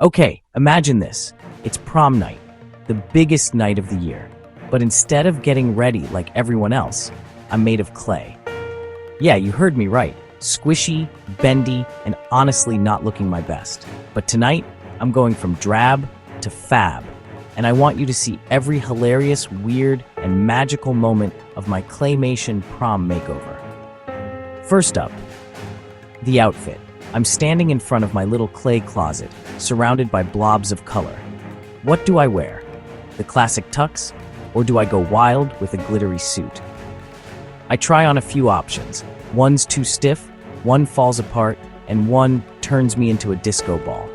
Okay, imagine this. It's prom night, the biggest night of the year. But instead of getting ready like everyone else, I'm made of clay. Yeah, you heard me right. Squishy, bendy, and honestly not looking my best. But tonight, I'm going from drab to fab. And I want you to see every hilarious, weird, and magical moment of my claymation prom makeover. First up, the outfit. I'm standing in front of my little clay closet, surrounded by blobs of color. What do I wear? The classic tux? Or do I go wild with a glittery suit? I try on a few options. One's too stiff, one falls apart, and one turns me into a disco ball.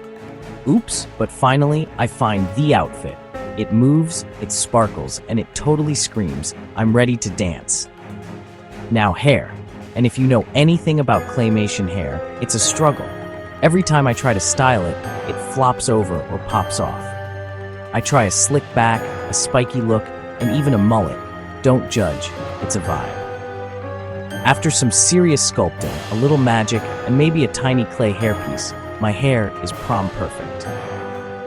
Oops, but finally, I find the outfit. It moves, it sparkles, and it totally screams, I'm ready to dance. Now hair. And if you know anything about claymation hair, it's a struggle. Every time I try to style it, it flops over or pops off. I try a slick back, a spiky look, and even a mullet. Don't judge, it's a vibe. After some serious sculpting, a little magic, and maybe a tiny clay hairpiece, my hair is prom perfect.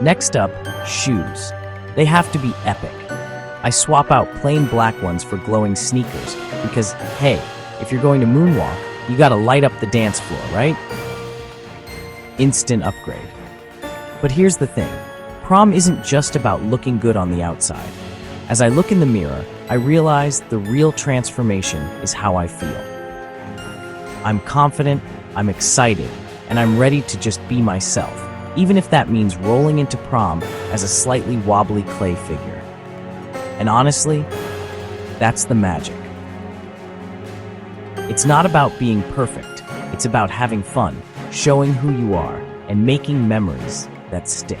Next up, shoes. They have to be epic. I swap out plain black ones for glowing sneakers because, hey, if you're going to moonwalk, you gotta light up the dance floor, right? Instant upgrade. But here's the thing. Prom isn't just about looking good on the outside. As I look in the mirror, I realize the real transformation is how I feel. I'm confident, I'm excited, and I'm ready to just be myself, even if that means rolling into prom as a slightly wobbly clay figure. And honestly, that's the magic. It's not about being perfect, it's about having fun, showing who you are, and making memories that stick.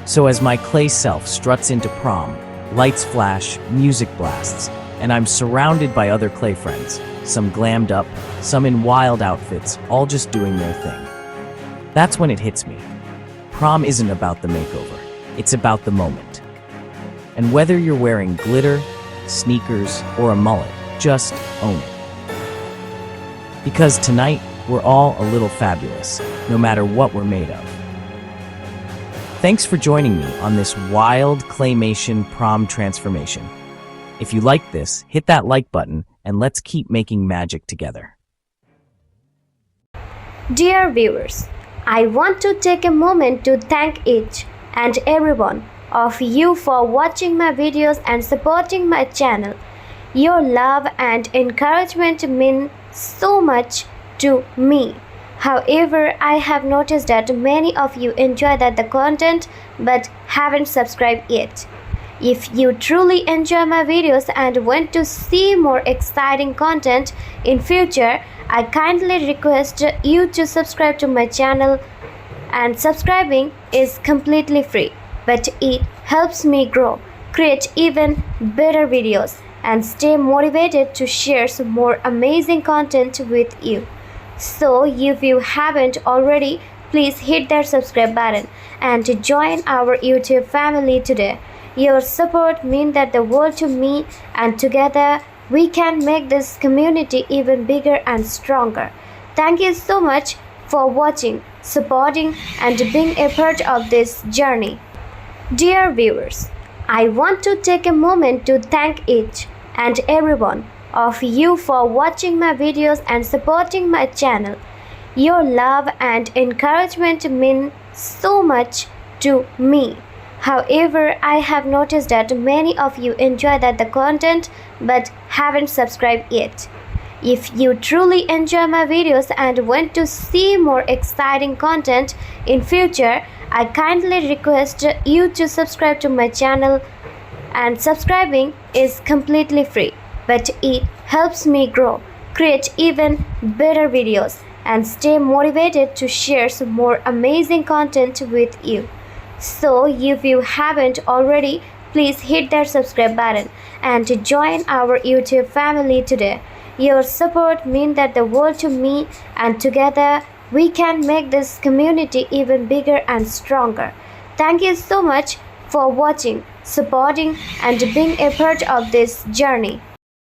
So as my clay self struts into prom, lights flash, music blasts, and I'm surrounded by other clay friends, some glammed up, some in wild outfits, all just doing their thing. That's when it hits me. Prom isn't about the makeover, it's about the moment. And whether you're wearing glitter, sneakers, or a mullet, just own it. Because tonight, we're all a little fabulous, no matter what we're made of. Thanks for joining me on this wild claymation prom transformation. If you like this, hit that like button and let's keep making magic together. Dear viewers, I want to take a moment to thank each and every one of you for watching my videos and supporting my channel. Your love and encouragement mean so much to me. However, I have noticed that many of you enjoy the content but haven't subscribed yet. If you truly enjoy my videos and want to see more exciting content in future, I kindly request you to subscribe to my channel, and subscribing is completely free, but it helps me grow, create even better videos, and stay motivated to share some more amazing content with you. So if you haven't already, please hit that subscribe button and join our YouTube family today. Your support means the world to me, and together we can make this community even bigger and stronger. Thank you so much for watching, supporting, and being a part of this journey. Dear viewers, I want to take a moment to thank each and every one of you for watching my videos and supporting my channel. Your love and encouragement mean so much to me. However, I have noticed that many of you enjoy the content but haven't subscribed yet. If you truly enjoy my videos and want to see more exciting content in future, I kindly request you to subscribe to my channel, and subscribing is completely free, but it helps me grow, create even better videos, and stay motivated to share some more amazing content with you. So if you haven't already, please hit that subscribe button and join our YouTube family today. Your support means the world to me, and together we can make this community even bigger and stronger. Thank you so much for watching, supporting, and being a part of this journey.